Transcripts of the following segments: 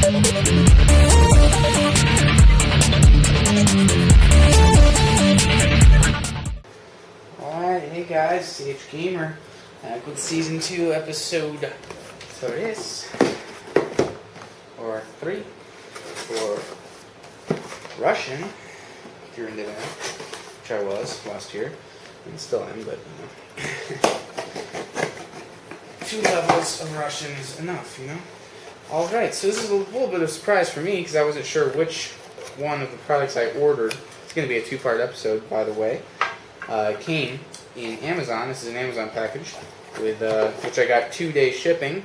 Alright, hey guys, CH Gamer, back with Season 2, Episode 3, or 3, for Russian, if you're into that, which I was last year, and still am, but, you know. 2 levels of Russian is enough, you know. Alright, so this is a little bit of a surprise for me, because I wasn't sure which one of the products I ordered. It's going to be a 2-part episode, by the way. It came in Amazon. This is an Amazon package with which I got 2-day shipping.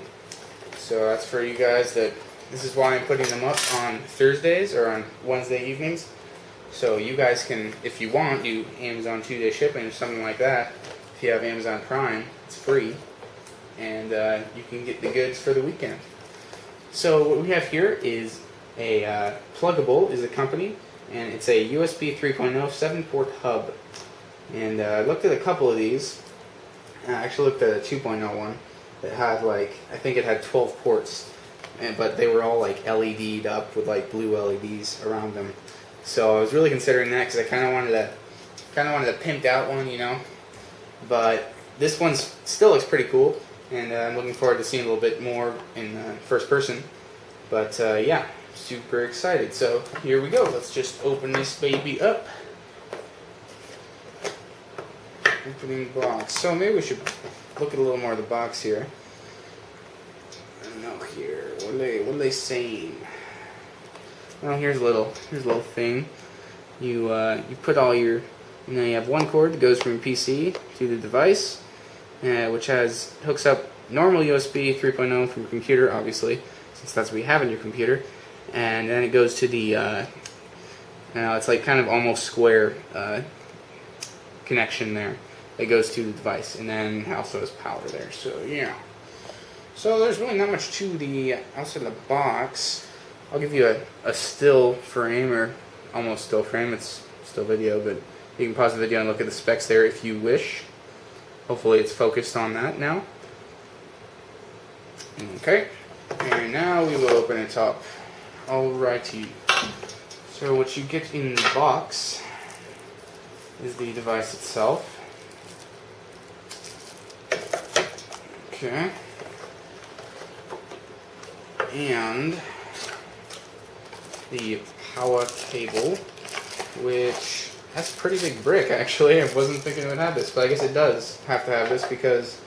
So that's for you guys. This is why I'm putting them up on Thursdays or on Wednesday evenings. So you guys can, if you want, do Amazon 2-day shipping or something like that. If you have Amazon Prime, it's free, and you can get the goods for the weekend. So what we have here is a Plugable is a company, and it's a USB 3.0 7-port hub. And I looked at a couple of these. I actually looked at a 2.0 one that had like, I think it had 12 ports, but they were all like LED'd up with like blue LEDs around them. So I was really considering that because I kind of wanted a pimped out one, you know. But this one still looks pretty cool, and I'm looking forward to seeing a little bit more in first person. But yeah, super excited. So here we go. Let's just open this baby up. Opening box. So maybe we should look at a little more of the box here. I don't know here. What are they saying? Well, here's a little thing. You put all your, you have one cord that goes from your PC to the device, which hooks up normal USB 3.0 from your computer, obviously, since that's what you have in your computer, and then it goes to the it's like kind of almost square connection there. It goes to the device, and then also has power there. So yeah. So there's really not much to the outside of the box. I'll give you a still frame, or almost still frame. It's still video, but you can pause the video and look at the specs there if you wish. Hopefully it's focused on that now. Okay. And now we will open it up. Alrighty. So what you get in the box is the device itself. Okay. And the power cable, which has a pretty big brick actually. I wasn't thinking it would have this, but I guess it does have to have this because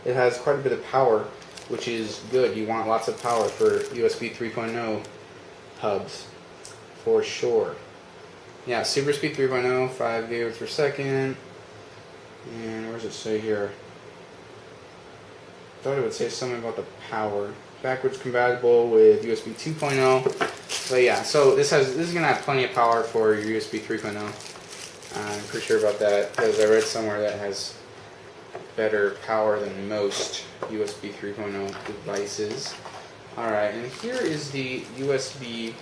it has quite a bit of power, which is good. You want lots of power for USB 3.0 hubs, for sure. Yeah, super speed 3.0, 5 gigabits per second. And where does it say here? I thought it would say something about the power. Backwards compatible with USB 2.0. But yeah, so this is gonna have plenty of power for your USB 3.0. I'm pretty sure about that because I read somewhere that has better power than most USB 3.0 devices. Alright, and here is the USB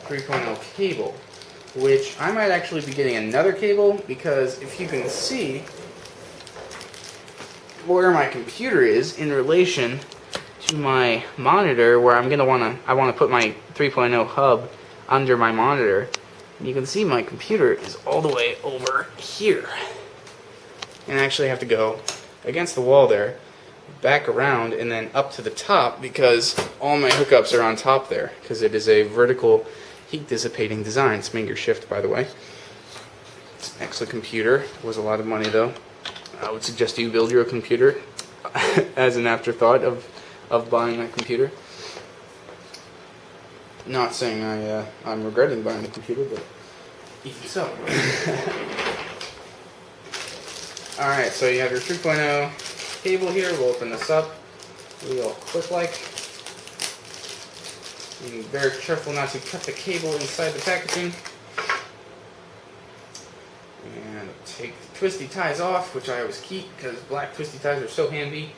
3.0 cable, which I might actually be getting another cable because if you can see where my computer is in relation to my monitor, where I want to put my 3.0 hub under my monitor, and you can see my computer is all the way over here, and I actually have to go against the wall there, back around, and then up to the top because all my hookups are on top there because it is a vertical heat dissipating design. It's Finger Shift, by the way. It's an excellent computer. It was a lot of money though. I would suggest you build your computer as an afterthought of buying that computer. Not saying I'm regretting buying the computer, but even so. Alright, so you have your 3.0 cable here. We'll open this up real quick like. Be very careful not to cut the cable inside the packaging. And take the twisty ties off, which I always keep because black twisty ties are so handy,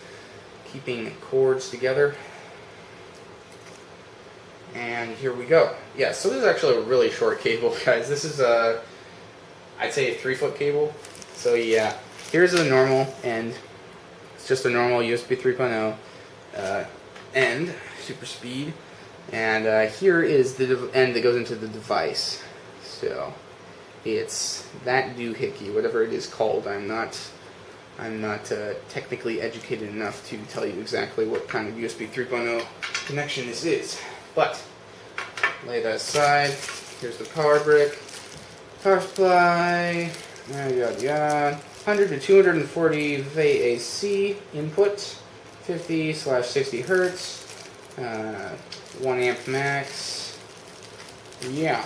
keeping cords together. And here we go. Yeah, so this is actually a really short cable, guys. This is I'd say a 3-foot cable. So yeah, here's the normal end. It's just a normal USB 3.0 end, super speed. And here is the end that goes into the device. So it's that doohickey, whatever it is called. I'm not technically educated enough to tell you exactly what kind of USB 3.0 connection this is. But lay that aside. Here's the power brick, power supply, yada yada yada. 100 to 240 VAC input, 50/60 hertz, 1 amp max. Yeah,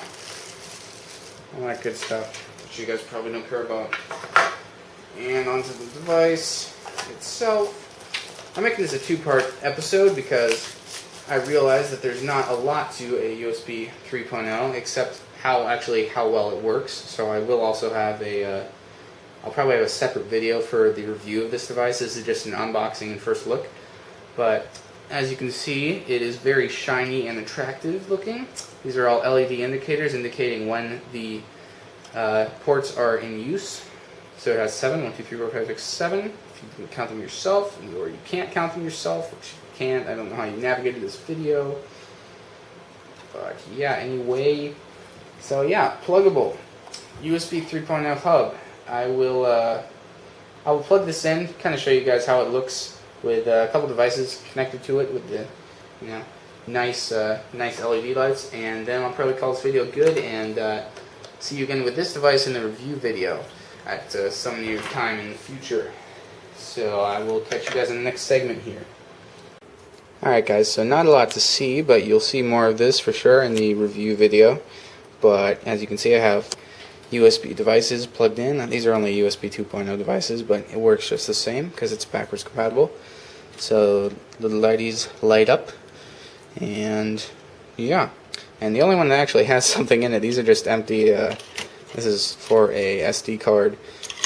all that good stuff, which you guys probably don't care about. And onto the device itself. I'm making this a two-part episode because I realize that there's not a lot to a USB 3.0 except how well it works. So I will also have I'll probably have a separate video for the review of this device. This is just an unboxing and first look. But as you can see, it is very shiny and attractive looking. These are all LED indicators indicating when the ports are in use. So it has 7, 1, 2, 3, 4, 5, 6, 7. If you can count them yourself, or you can't count them yourself, which you can't. I don't know how you navigated this video. But yeah, anyway. So yeah, pluggable USB 3.0 hub. I will plug this in, kind of show you guys how it looks with a couple devices connected to it with the nice LED lights, and then I'll probably call this video good and see you again with this device in the review video at some near time in the future. So I will catch you guys in the next segment here. Alright guys, so not a lot to see, but you'll see more of this for sure in the review video. But as you can see, I have USB devices plugged in. These are only USB 2.0 devices, but it works just the same because it's backwards compatible. So the lighties light up, and yeah. And the only one that actually has something in it, these are just empty. This is for a SD card,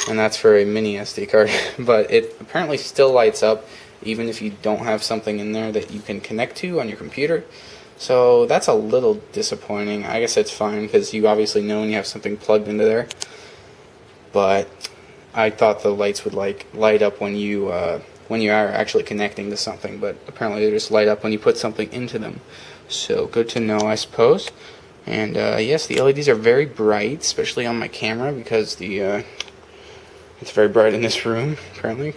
and that's for a mini SD card. But it apparently still lights up even if you don't have something in there that you can connect to on your computer. So that's a little disappointing. I guess it's fine because you obviously know when you have something plugged into there. But I thought the lights would light up when you are actually connecting to something. But apparently they just light up when you put something into them. So good to know, I suppose. And yes, the LEDs are very bright, especially on my camera because it's very bright in this room apparently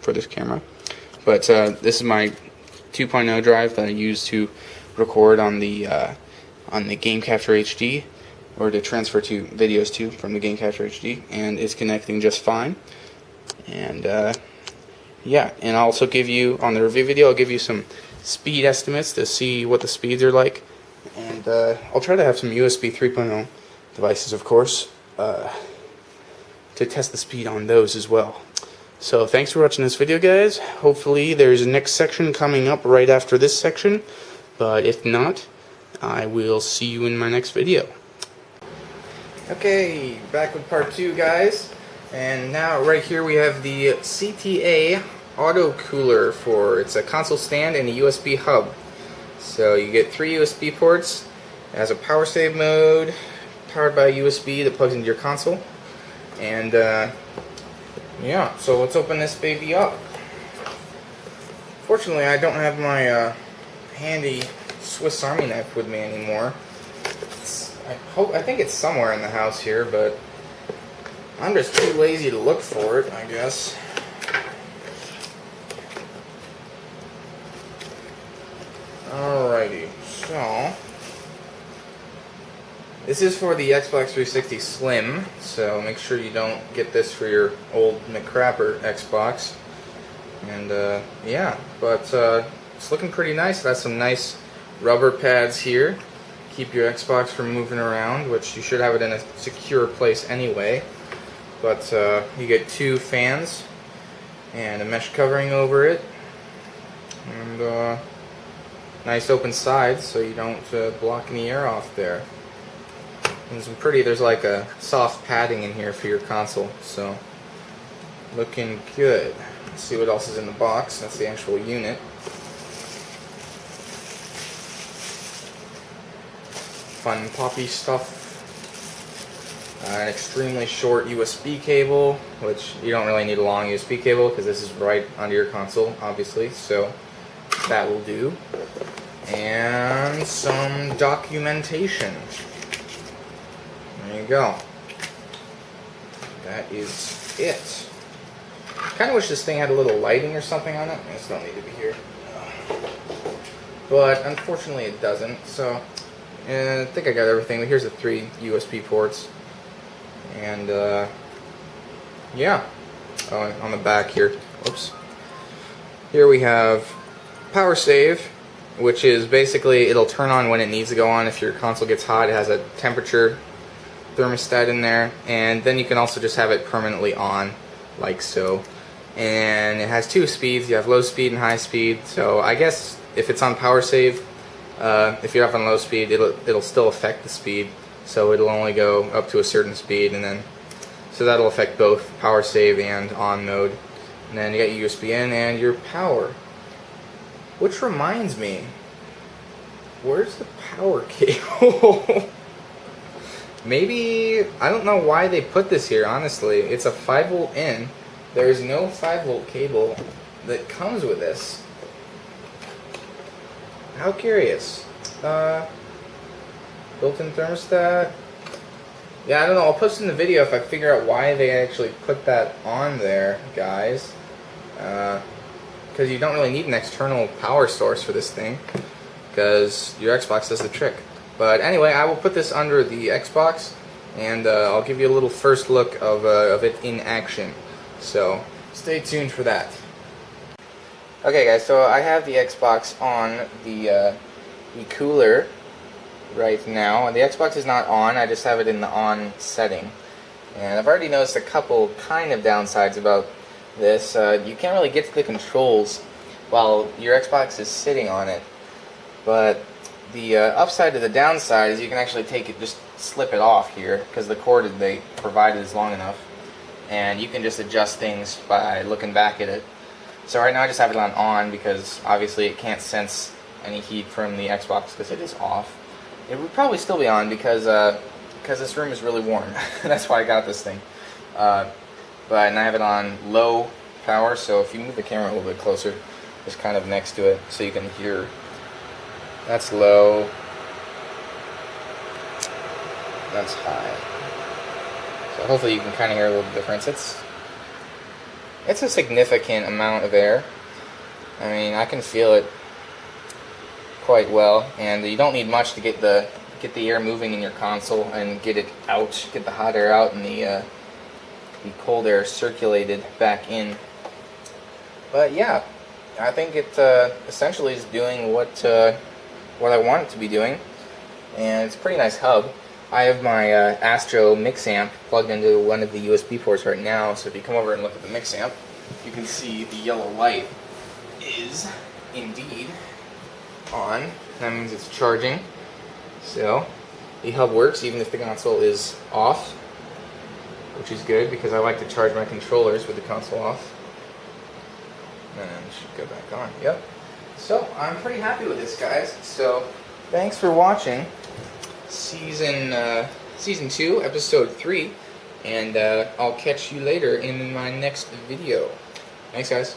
for this camera. But this is my 2.0 drive that I use to record on the Game Capture HD, or to transfer to videos to from the Game Capture HD, and it's connecting just fine. And yeah, and I'll also give you on the review video, I'll give you some speed estimates to see what the speeds are like, and I'll try to have some USB 3.0 devices, of course, to test the speed on those as well. So thanks for watching this video, guys. Hopefully there's a next section coming up right after this section. But if not, I will see you in my next video. Okay, back with part 2, guys. And now right here we have the CTA auto cooler it's a console stand and a USB hub. So you get 3 USB ports. It has a power save mode, powered by USB that plugs into your console. And yeah, so let's open this baby up. Fortunately, I don't have my handy Swiss Army knife with me anymore. I think it's somewhere in the house here, but I'm just too lazy to look for it, I guess. Alrighty, so this is for the Xbox 360 Slim, so make sure you don't get this for your old McCrapper Xbox. And yeah, but it's looking pretty nice. It has some nice rubber pads here. Keep your Xbox from moving around, which you should have it in a secure place anyway. But you get 2 fans and a mesh covering over it. And nice open sides so you don't block any air off there. And there's like a soft padding in here for your console, so looking good. Let's see what else is in the box. That's the actual unit. Fun poppy stuff. An extremely short USB cable, which you don't really need a long USB cable because this is right under your console, obviously, so that will do. and some documentation. There you go. That is it. I kind of wish this thing had a little lighting or something on it. I just don't need to be here. But unfortunately it doesn't, so I think I got everything. Here's the 3 USB ports. And yeah. Oh, on the back here. Whoops. Here we have power save, which is basically it'll turn on when it needs to go on. If your console gets hot, it has a temperature thermostat in there, and then you can also just have it permanently on, like so. And it has 2 speeds. You have low speed and high speed. So I guess if it's on power save, if you're up on low speed, it'll still affect the speed. So it'll only go up to a certain speed, and then so that'll affect both power save and on mode. And then you got your USB in and your power. Which reminds me, where's the power cable? Maybe, I don't know why they put this here, honestly. It's a 5-volt in. There's no 5-volt cable that comes with this. How curious. Built-in thermostat. Yeah, I don't know. I'll post in the video if I figure out why they actually put that on there, guys. Because you don't really need an external power source for this thing, because your Xbox does the trick. But anyway, I will put this under the Xbox, and I'll give you a little first look of it in action. So stay tuned for that. Okay, guys. So I have the Xbox on the cooler right now, and the Xbox is not on. I just have it in the on setting, and I've already noticed a couple kind of downsides about this. You can't really get to the controls while your Xbox is sitting on it, but the upside to the downside is you can actually take it, just slip it off here, because the cord they provided is long enough, and you can just adjust things by looking back at it. So right now I just have it on because obviously it can't sense any heat from the Xbox because it is off. It would probably still be on because this room is really warm. That's why I got this thing. But I have it on low power, so if you move the camera a little bit closer, just kind of next to it, so you can hear. That's low. That's high. So hopefully you can kind of hear a little difference. It's a significant amount of air. I mean, I can feel it quite well, and you don't need much to get the air moving in your console and get it out, get the hot air out and the cold air circulated back in. But yeah, I think it essentially is doing what I want it to be doing, and it's a pretty nice hub. I have my Astro mix amp plugged into one of the USB ports right now, so if you come over and look at the mix amp, you can see the yellow light is indeed on. That means it's charging. So the hub works even if the console is off, which is good because I like to charge my controllers with the console off. And it should go back on. Yep. So I'm pretty happy with this, guys. So thanks for watching season 2, episode 3, and I'll catch you later in my next video. Thanks, guys.